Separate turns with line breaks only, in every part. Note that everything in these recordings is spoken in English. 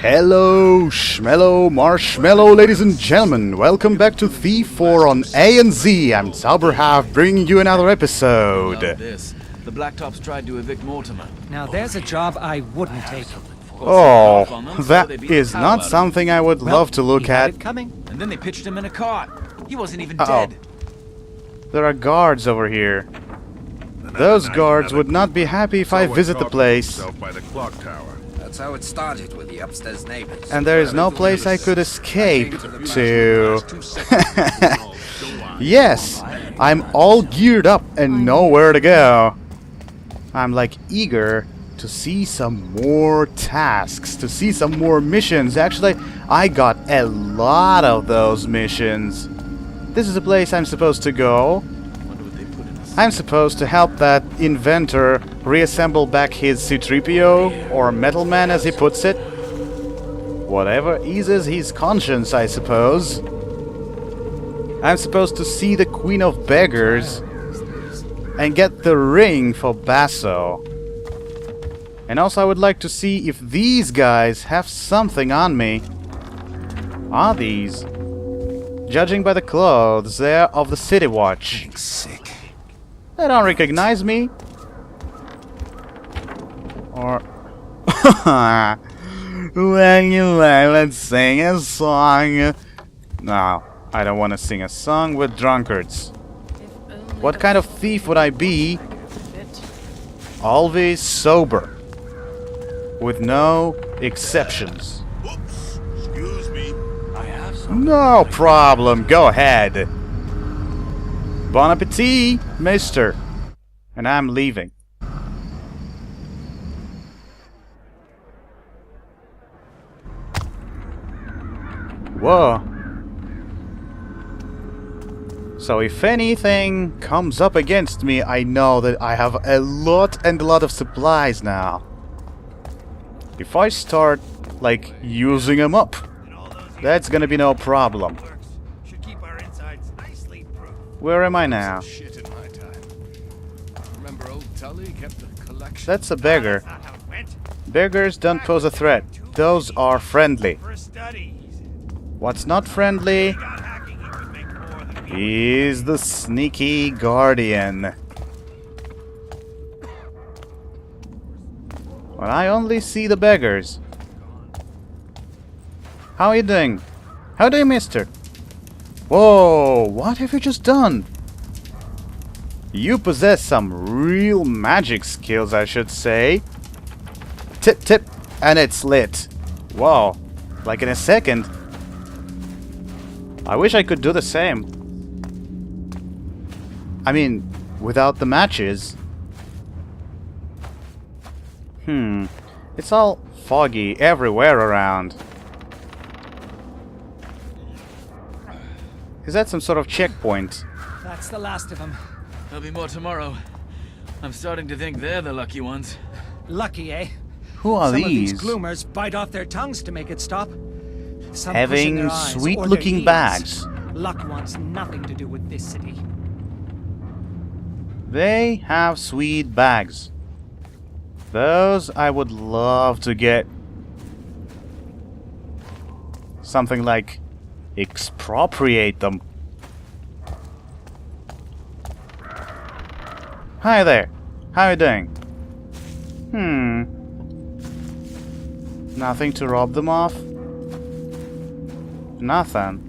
Hello, schmello, marshmallow, ladies and gentlemen. Welcome back to Thief 4 on A and Z. I'm Zauberhaft, bringing you another episode.
Love this. The Blacktops tried to evict Mortimer.
Now there's a job I wouldn't take.
Oh, that is not something I would love to look at.
Coming.
And then they pitched him in a cart. He wasn't even dead.
There are guards over here. Those guards would not be happy if I visit the place.
By the clock tower.
That's how it started with the upstairs neighbors.
And there is no place I could escape to. Yes, I'm all geared up and nowhere to go. I'm like eager to see some more tasks, to see some more missions. Actually, I got a lot of those missions. This is a place I'm supposed to go. I'm supposed to help that inventor reassemble back his C-3PO, or Metal Man as he puts it. Whatever eases his conscience, I suppose. I'm supposed to see the Queen of Beggars and get the ring for Basso. And also I would like to see if these guys have something on me. Are these? Judging by the clothes, they're of the City Watch.
Sick.
They don't recognize me. Or... When you like, let's sing a song. No, I don't want to sing a song with drunkards. What kind of thief would I be? Always sober. With no exceptions.
Whoops, excuse me.
I have some.
No problem, go ahead. Bon appetit, mister. And I'm leaving. Whoa. So if anything comes up against me, I know that I have a lot of supplies now. If I start, like, using them up, that's gonna be no problem. Where am I now? That's a beggar. Beggars don't pose a threat. Those are friendly. What's not friendly is the sneaky guardian. Well, I only see the beggars. How are you doing? How do you, mister? Whoa, what have you just done? You possess some real magic skills, I should say. Tip, tip, and it's lit. Whoa, like in a second. I wish I could do the same. I mean, without the matches. It's all foggy everywhere around. Is that some sort of checkpoint?
That's the last of them.
There'll be more tomorrow. I'm starting to think they're the lucky ones.
Lucky, eh?
Who are
Some
these?
of these gloomers bite off their tongues to make it stop. Some push in
Having
their eyes or their
sweet-looking
heels.
bags.
Luck wants nothing to do with this city.
They have sweet bags. Those I would love to get. Something like expropriate them. Hi there. How are you doing? Nothing to rob them of? Nothing.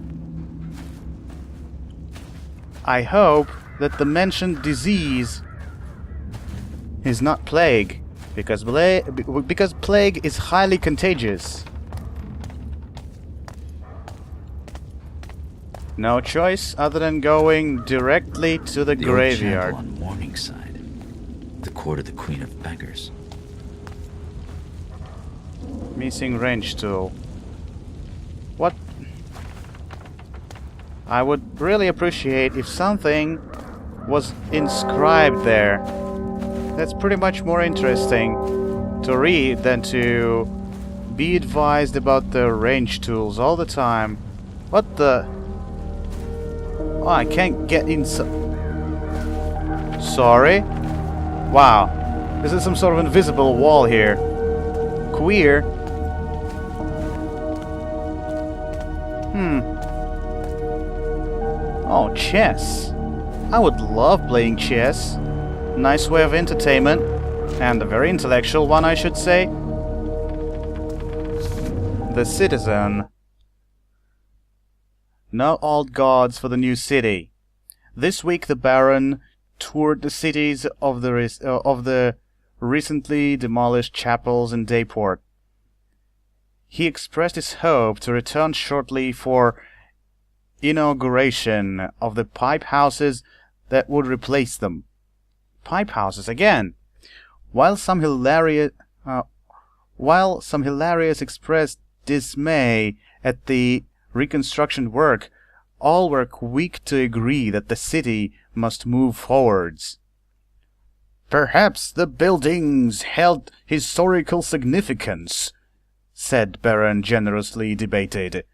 I hope that the mentioned disease is not plague, because plague is highly contagious. No choice other than going directly to the graveyard.
On Morningside, the court of the Queen of Beggars.
Missing range tool. What? I would really appreciate if something was inscribed there. That's pretty much more interesting to read than to be advised about the range tools all the time. What the? Oh, I can't get inside. Sorry? Wow. This is some sort of invisible wall here. Queer. Oh, chess. I would love playing chess. Nice way of entertainment. And a very intellectual one, I should say. The citizen. No old gods for the new city. This week the Baron toured the cities of the recently demolished chapels in Dayport. He expressed his hope to return shortly for inauguration of the pipe houses that would replace them. Pipe houses again. While some hilarious expressed dismay at the reconstruction work, all were quick to agree that the city must move forwards. Perhaps the buildings held historical significance, said Baron generously debated,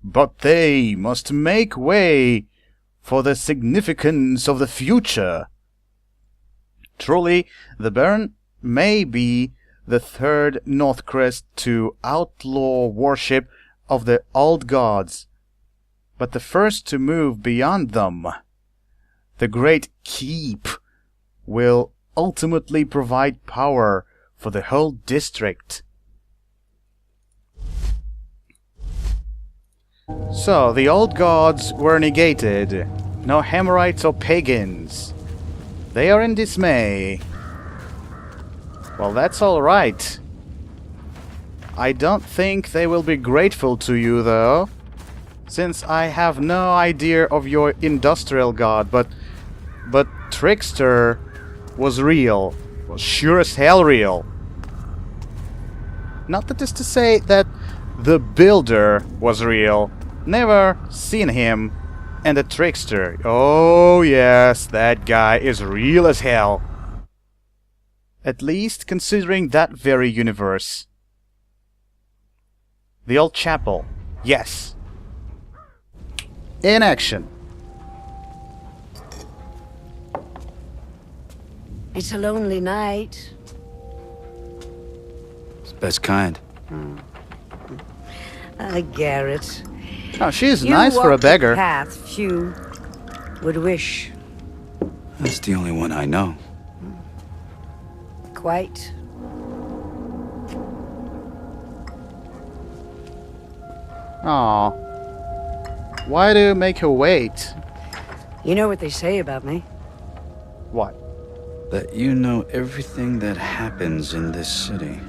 but they must make way for the significance of the future. Truly, the Baron may be the third Northcrest to outlaw worship of the old gods, but the first to move beyond them. The great keep will ultimately provide power for the whole district. So, the old gods were negated. No Hemorites or pagans. They are in dismay. Well, that's alright. I don't think they will be grateful to you, though, since I have no idea of your industrial god, but Trickster was real. Was sure as hell real. Not that is to say that the Builder was real. Never seen him. And the Trickster. Oh yes, that guy is real as hell. At least considering that very universe. The old chapel. Yes. In action.
It's a lonely night.
It's the best kind.
Garret.
Oh, she is
You
nice for a
walk the
beggar.
path few would wish.
That's the only one I know.
Quite.
Aw. Why do you make her wait?
You know what they say about me.
What?
That you know everything that happens in this city.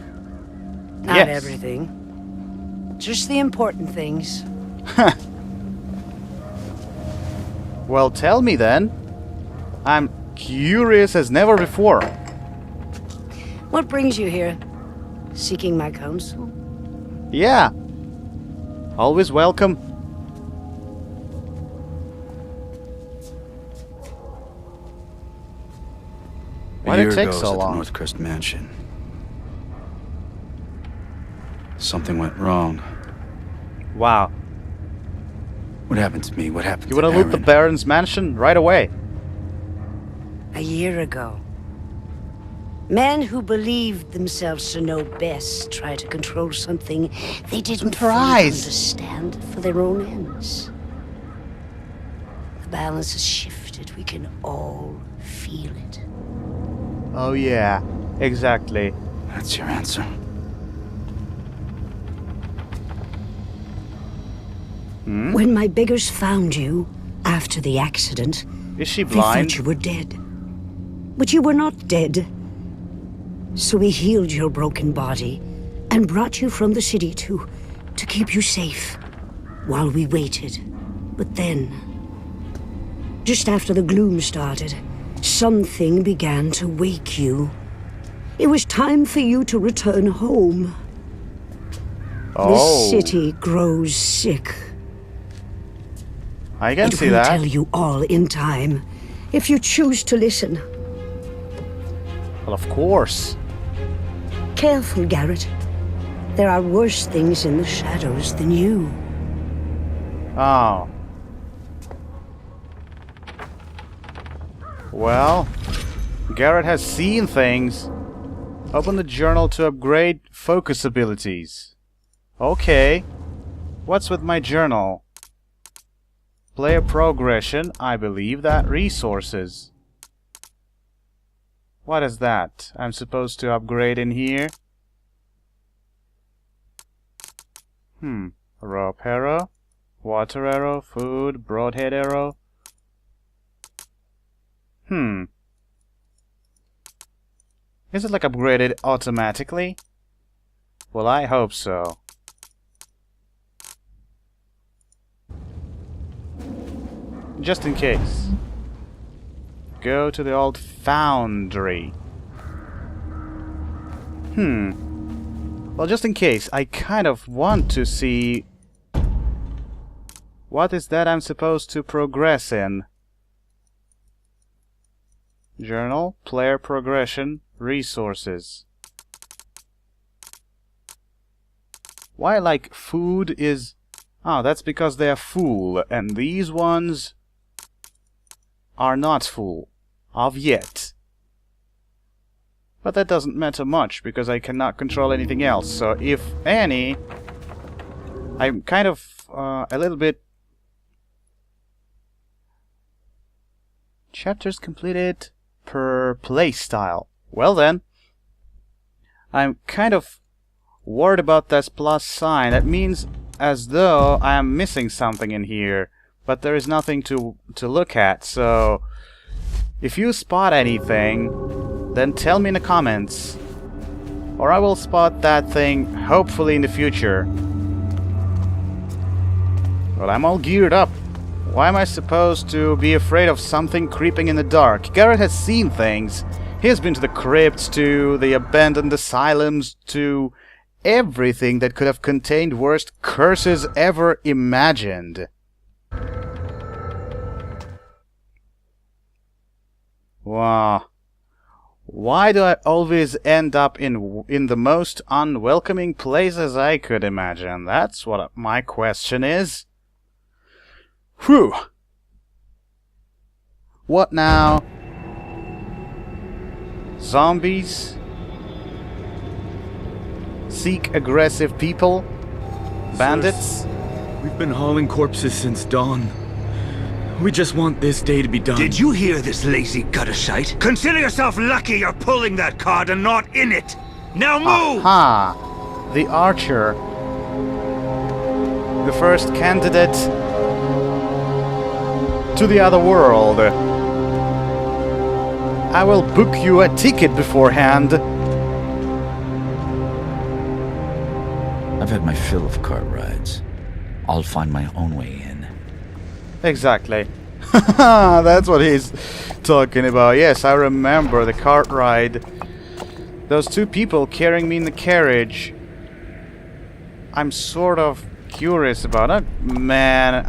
Not
Yes.
everything. Just the important things.
Well, tell me then. I'm curious as never before.
What brings you here? Seeking my counsel?
Yeah. Always welcome. Why did it take so long?
At the Northcrest Mansion. Something went wrong.
Wow.
What happened to me? What happened
You
to
wanna loot the
Aaron?
Baron's mansion right away?
A year ago. Men who believed themselves to know best tried to control something they didn't fully
Surprise!
understand for their own ends. The balance has shifted. We can all feel it.
Oh yeah, exactly.
That's your answer.
When my beggars found you after the accident,
Is she
they
blind?
thought you were dead. But you were not dead. So we healed your broken body and brought you from the city to keep you safe while we waited. But then, just after the gloom started, something began to wake you. It was time for you to return home.
Oh,
This city grows sick.
I can
It
see
will
that.
tell you all in time, if you choose to listen.
Well, of course.
Careful, Garret. There are worse things in the shadows than you.
Oh. Well, Garret has seen things. Open the journal to upgrade focus abilities. Okay. What's with my journal? Player progression, I believe that resources. What is that? I'm supposed to upgrade in here? Rope arrow, water arrow, food, broadhead arrow. Is it like upgraded automatically? Well, I hope so. Just in case. Go to the old foundry. Well, just in case, I kind of want to see... What is that I'm supposed to progress in? Journal, player progression, resources. Why, like, food is... Oh, that's because they are full, and these ones are not full. Of yet. But that doesn't matter much, because I cannot control anything else, so if any... I'm kind of a little bit... Chapters completed per playstyle. Well then, I'm kind of worried about this plus sign. That means as though I am missing something in here, but there is nothing to look at, so if you spot anything, then tell me in the comments, or I will spot that thing hopefully in the future. Well, I'm all geared up. Why am I supposed to be afraid of something creeping in the dark? Garret has seen things. He has been to the crypts, to the abandoned asylums, to everything that could have contained worst curses ever imagined. Wow. Why do I always end up in the most unwelcoming places I could imagine? That's what my question is. Whew. What now? Zombies? Seek aggressive people? Bandits?
We've been hauling corpses since dawn. We just want this day to be done.
Did you hear this lazy gutter shite? Consider yourself lucky you're pulling that card and not in it! Now move!
Aha! The archer. The first candidate to the other world. I will book you a ticket beforehand.
I've had my fill of cart rides. I'll find my own way in.
Exactly. That's what he's talking about. Yes, I remember the cart ride. Those two people carrying me in the carriage. I'm sort of curious about it. Man,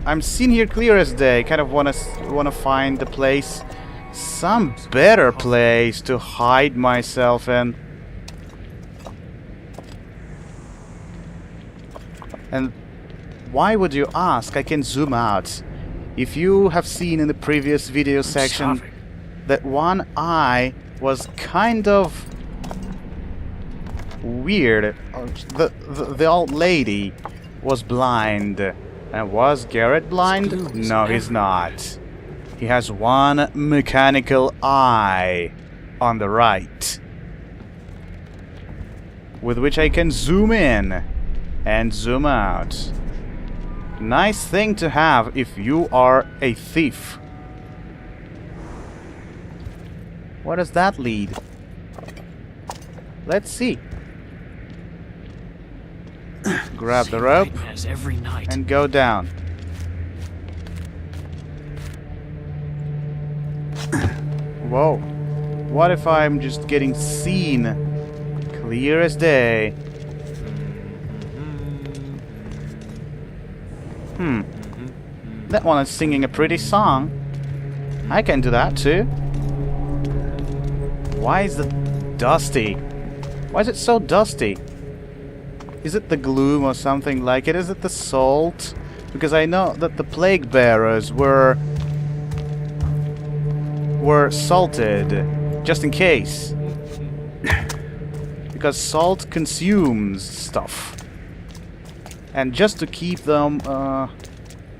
I'm seen here clear as day. Kind of wanna find the place, some better place to hide myself in. And why would you ask? I can zoom out. If you have seen in the previous video section that one eye was kind of weird. The old lady was blind. And was Garret blind? No, he's not. He has one mechanical eye on the right, with which I can zoom in and zoom out. Nice thing to have if you are a thief. Where does that lead? Let's see. Grab the rope and go down. Whoa. What if I'm just getting seen clear as day? That one is singing a pretty song. I can do that too. Why is it dusty? Why is it so dusty? Is it the gloom or something like it? Is it the salt? Because I know that the plague bearers were salted, just in case. Because salt consumes stuff. And just to keep them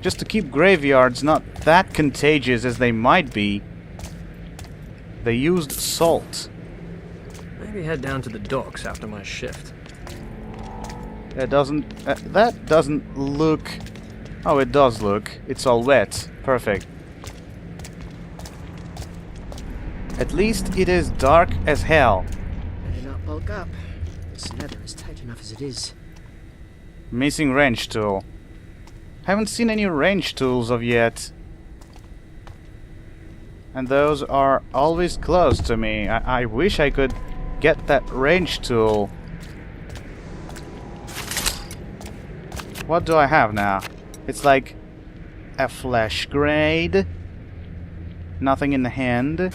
just to keep graveyards not that contagious as they might be, they used salt.
Maybe head down to the docks after my shift.
That doesn't look... Oh, it does look. It's all wet. Perfect. At least it is dark as hell.
Better not bulk up. This nether is tight enough as it is.
Missing wrench tool. Haven't seen any wrench tools of yet. And those are always close to me. I wish I could get that wrench tool. What do I have now? It's like a flesh grade. Nothing in the hand.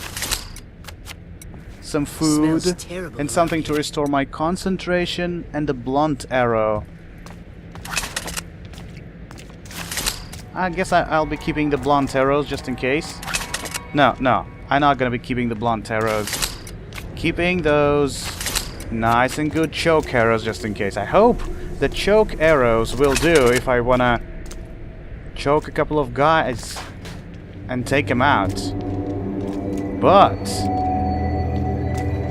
Some food. And something to restore my concentration. And a blunt arrow. I guess I'll be keeping the blunt arrows just in case. No, I'm not gonna be keeping the blunt arrows. Keeping those nice and good choke arrows just in case. I hope the choke arrows will do if I wanna choke a couple of guys and take them out. But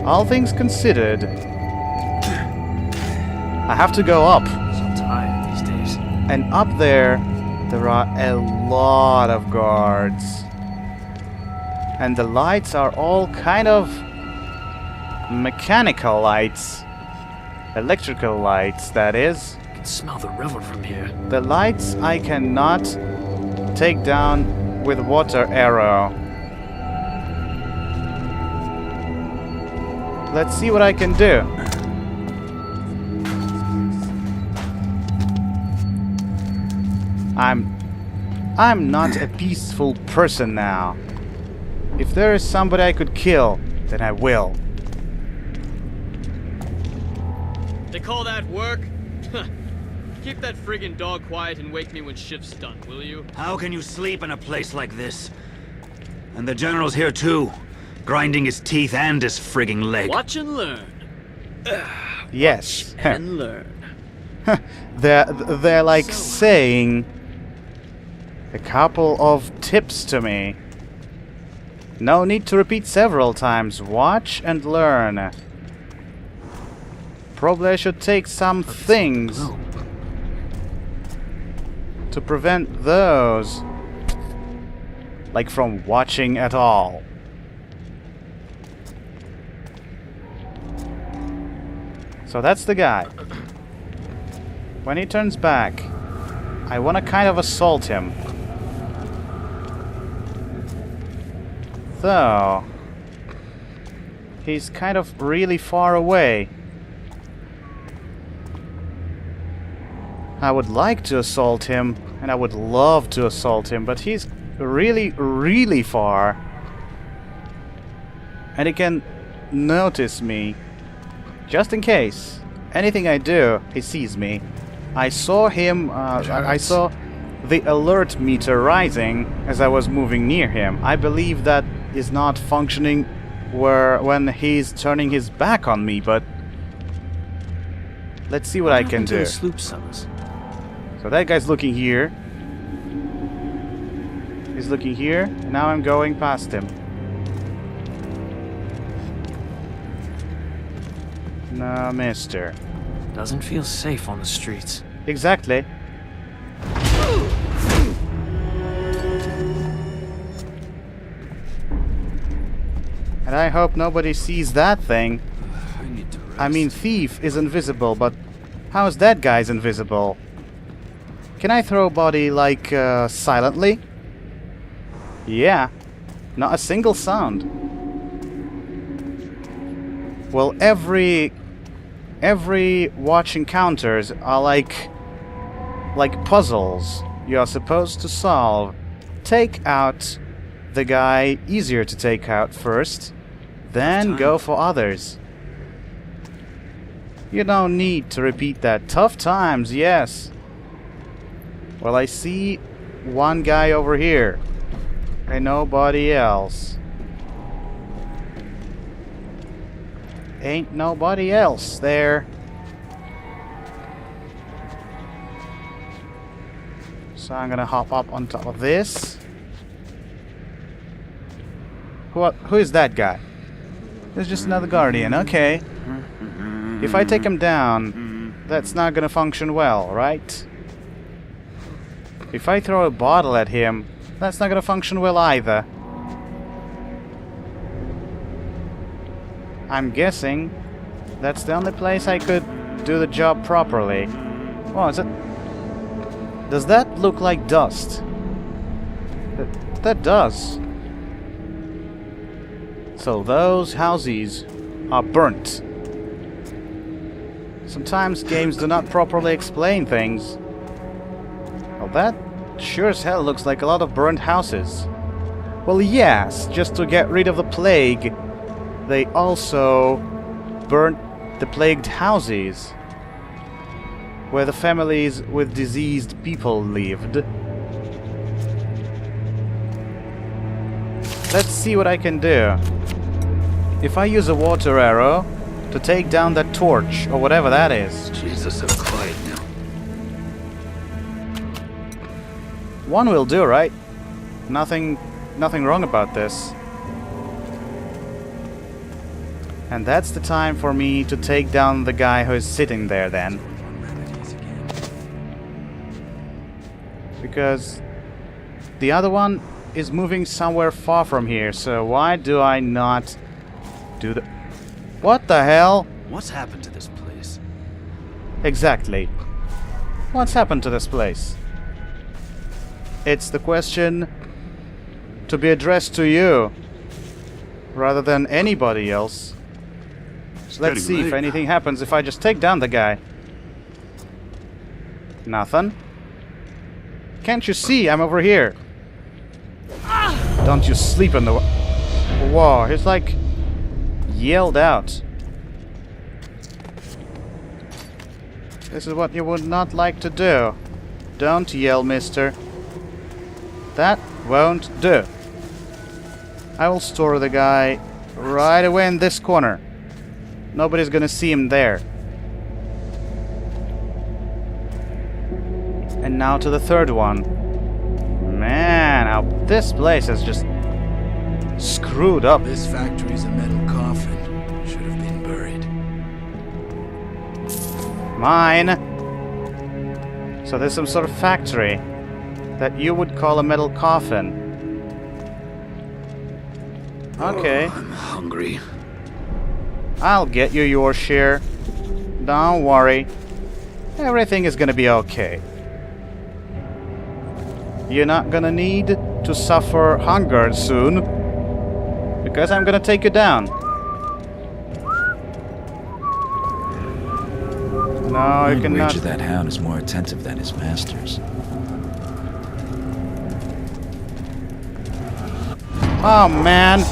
all things considered, I have to go up.
So tired these days.
And up there are a lot of guards. And the lights are all kind of mechanical lights. Electrical lights, that is.
I can smell the river from here.
The lights I cannot take down with water arrow. Let's see what I can do. I'm not a peaceful person now. If there is somebody I could kill, then I will.
They call that work? Keep that friggin' dog quiet and wake me when shift's done, will you?
How can you sleep in a place like this? And the General's here too, grinding his teeth and his frigging leg.
Watch and learn.
Yes.
And learn.
They're like saying a couple of tips to me. No need to repeat several times. Watch and learn. Probably I should take some things to prevent those, like, from watching at all. So that's the guy. When he turns back, I want to kind of assault him. Though he's kind of really far away. I would like to assault him, and I would love to assault him, but he's really, really far. And he can notice me. Just in case. Anything I do, he sees me. I saw him, I saw the alert meter rising as I was moving near him. I believe that is not functioning when he's turning his back on me, but let's see what I can do.
Sloop summers.
So that guy's looking here. He's looking here, and now I'm going past him. No, mister.
Doesn't feel safe on the streets.
Exactly. And I hope nobody sees that thing. I mean, thief is invisible, but how is that guy's invisible? Can I throw a body, like, silently? Yeah. Not a single sound. Well, every watch encounters are like puzzles you are supposed to solve. Take out the guy easier to take out first, then go for others. You don't need to repeat that. Tough times, yes. Well, I see one guy over here and nobody else. Ain't nobody else there. So I'm gonna hop up on top of this. Who is that guy? There's just another guardian, okay. If I take him down, that's not gonna function well, right? If I throw a bottle at him, that's not gonna function well either. I'm guessing that's the only place I could do the job properly. Oh, is it? Does that look like dust? That does. So those houses are burnt. Sometimes games do not properly explain things. Well, that sure as hell looks like a lot of burnt houses. Well, yes, just to get rid of the plague, they also burnt the plagued houses where the families with diseased people lived. Let's see what I can do. If I use a water arrow to take down that torch, or whatever that is.
Jesus, so quiet now.
One will do, right? Nothing wrong about this. And that's the time for me to take down the guy who is sitting there then. Because the other one is moving somewhere far from here, so why do I not do the... What the hell?
What's happened to this place?
Exactly. What's happened to this place? It's the question to be addressed to you, rather than anybody else. So let's see if anything happens if I just take down the guy. Nothing. Can't you see? I'm over here. Don't you sleep in the... Whoa, he's like... yelled out. This is what you would not like to do. Don't yell, mister. That won't do. I will store the guy right away in this corner. Nobody's gonna see him there. And now to the third one. Man, how this place is just screwed up.
This factory's a metal coffin. Should have been buried.
Mine. So there's some sort of factory that you would call a metal coffin. Okay.
Oh, I'm hungry.
I'll get you your share. Don't worry. Everything is gonna be okay. You're not gonna need to suffer hunger soon, because I'm gonna take you down. No, you cannot.
Wager that hound is more attentive than his masters.
Oh man.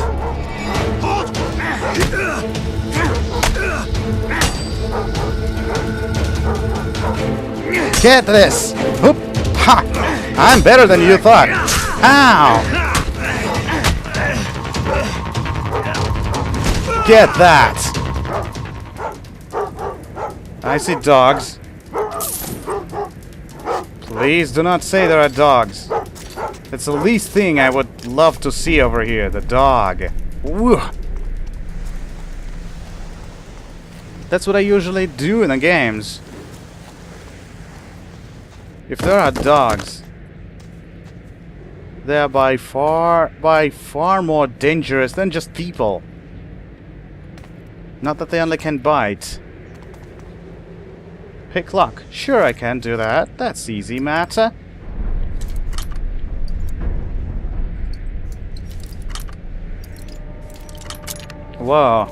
Get this! Oop. Ha! I'm better than you thought. Ow! Get that! I see dogs. Please do not say there are dogs. It's the least thing I would love to see over here, the dog. Woo. That's what I usually do in the games. If there are dogs, they are by far more dangerous than just people. Not that they only can bite. Pick lock. Sure, I can do that. That's easy matter. Whoa.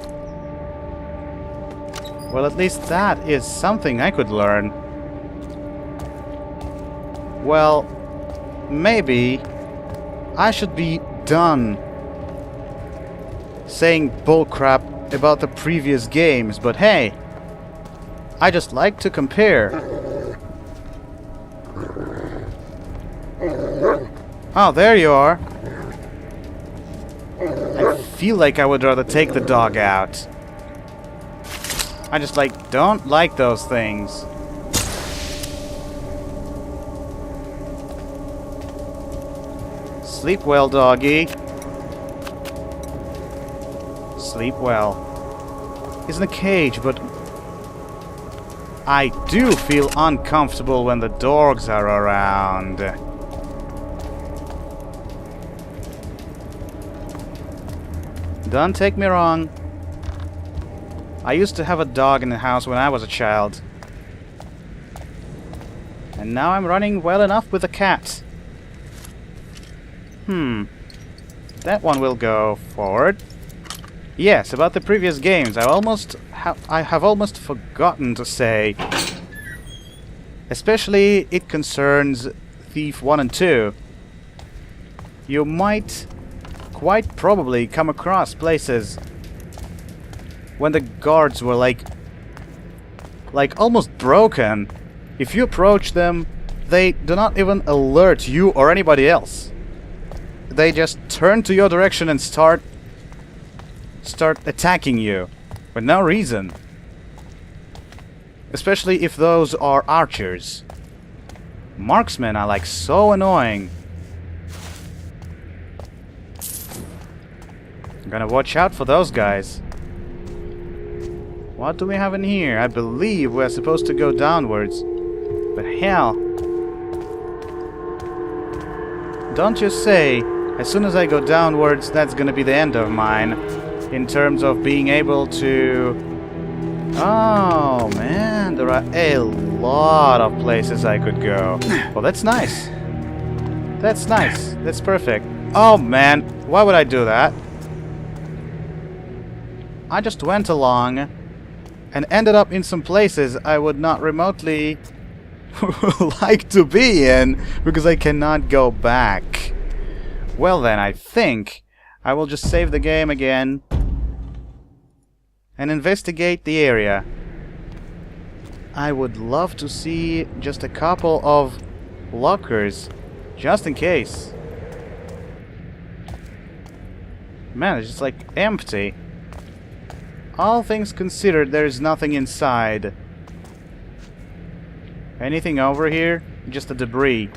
Well, at least that is something I could learn. Well, maybe I should be done saying bullcrap about the previous games, but hey, I just like to compare. Oh, there you are. I feel like I would rather take the dog out. I just don't like those things. Sleep well, doggy. Sleep well. He's in a cage, but I do feel uncomfortable when the dogs are around. Don't take me wrong. I used to have a dog in the house when I was a child. And now I'm running well enough with a cat. That one will go forward. Yes, about the previous games, I have almost forgotten to say. Especially it concerns Thief 1 and 2. You might quite probably come across places when the guards were like almost broken. If you approach them, they do not even alert you or anybody else. They just turn to your direction and start attacking you for no reason. Especially if those are archers. Marksmen are like so annoying. I'm gonna watch out for those guys. What do we have in here? I believe we're supposed to go downwards. But hell. Don't you say, as soon as I go downwards, that's gonna be the end of mine. In terms of being able to... Oh, man, there are a lot of places I could go. Well, that's nice. That's nice. That's perfect. Oh, man, why would I do that? I just went along and ended up in some places I would not remotely like to be in because I cannot go back. Well then, I think I will just save the game again and investigate the area. I would love to see just a couple of lockers, just in case. Man, it's just like empty. All things considered, there is nothing inside. Anything over here? Just the debris.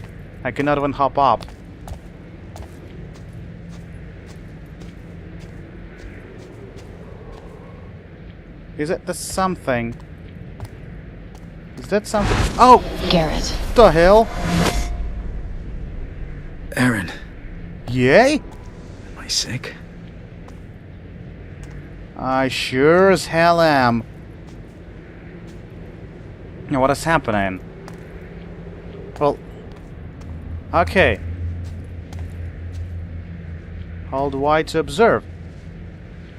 I cannot even hop up. Is it the something? Is that something? Oh!
Garret.
What the hell?
Aaron.
Yay?
Am I sick?
I sure as hell am. Now, what is happening? Well, okay. Hold Y to observe.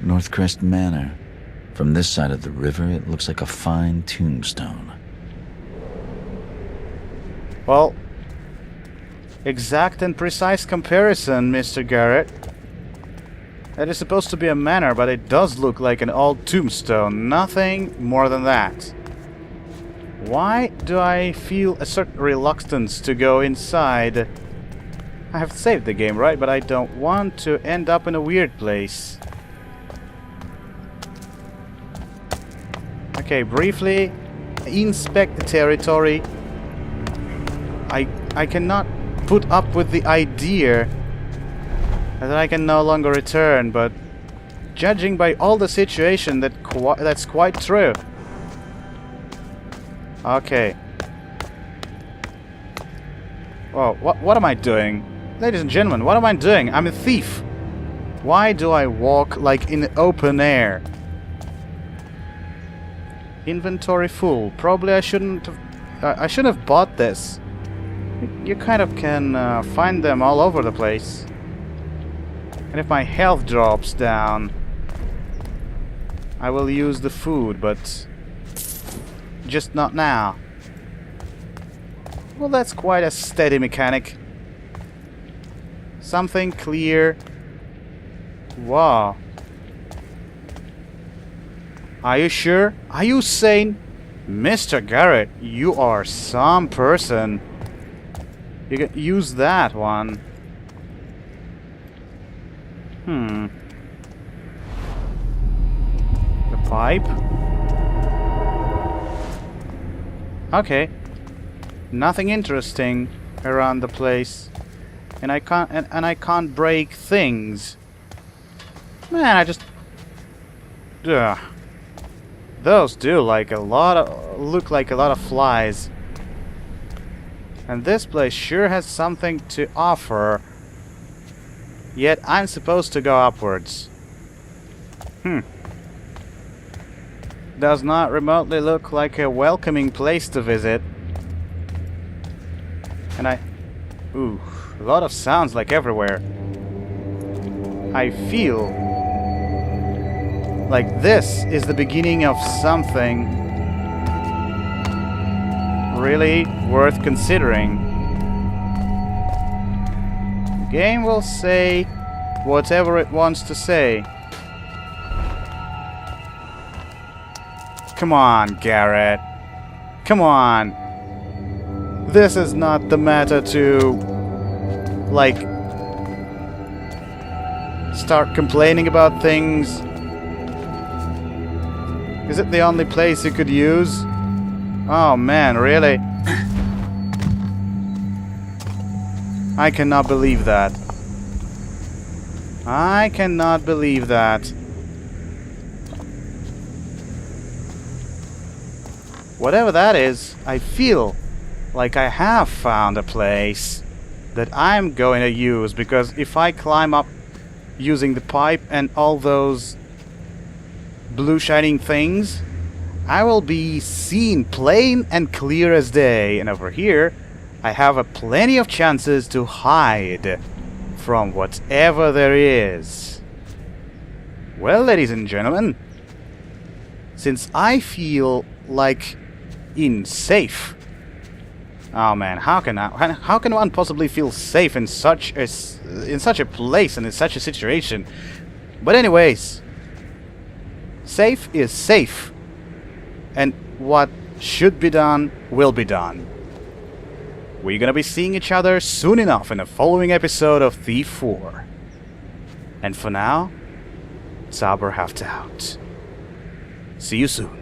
Northcrest Manor. From this side of the river, it looks like a fine tombstone.
Well, exact and precise comparison, Mr. Garret. That is supposed to be a manor, but it does look like an old tombstone. Nothing more than that. Why do I feel a certain reluctance to go inside? I have saved the game, right? But I don't want to end up in a weird place. Okay, briefly inspect the territory. I cannot put up with the idea that I can no longer return, but judging by all the situation, that's quite true. Okay. Oh, what am I doing? Ladies and gentlemen, what am I doing? I'm a thief. Why do I walk like in the open air? Inventory full. Probably I shouldn't have bought this. You kind of can find them all over the place. And if my health drops down, I will use the food, but just not now. Well, that's quite a steady mechanic. Something clear. Wow. Are you sure? Are you sane? Mr. Garret, you are some person. You can use that one. The pipe? Okay. Nothing interesting around the place. And I can't break things. Man, I just... Ugh. Those do like a lot of... look like a lot of flies. And this place sure has something to offer. Yet I'm supposed to go upwards. Does not remotely look like a welcoming place to visit. And ooh, a lot of sounds like everywhere. I feel like this is the beginning of something really worth considering. The game will say whatever it wants to say. Come on, Garret. Come on. This is not the matter to, like, start complaining about things. Is it the only place you could use? Oh man, really? I cannot believe that. I cannot believe that. Whatever that is, I feel like I have found a place that I'm going to use, because if I climb up using the pipe and all those blue shining things, I will be seen plain and clear as day. And over here, I have plenty of chances to hide from whatever there is. Well, ladies and gentlemen, since I feel like safe. Oh man, how can one possibly feel safe in such a place and in such a situation? But anyways, safe is safe, and what should be done will be done. We're gonna be seeing each other soon enough in the following episode of Thief 4. And for now, Zauberhaft out. See you soon.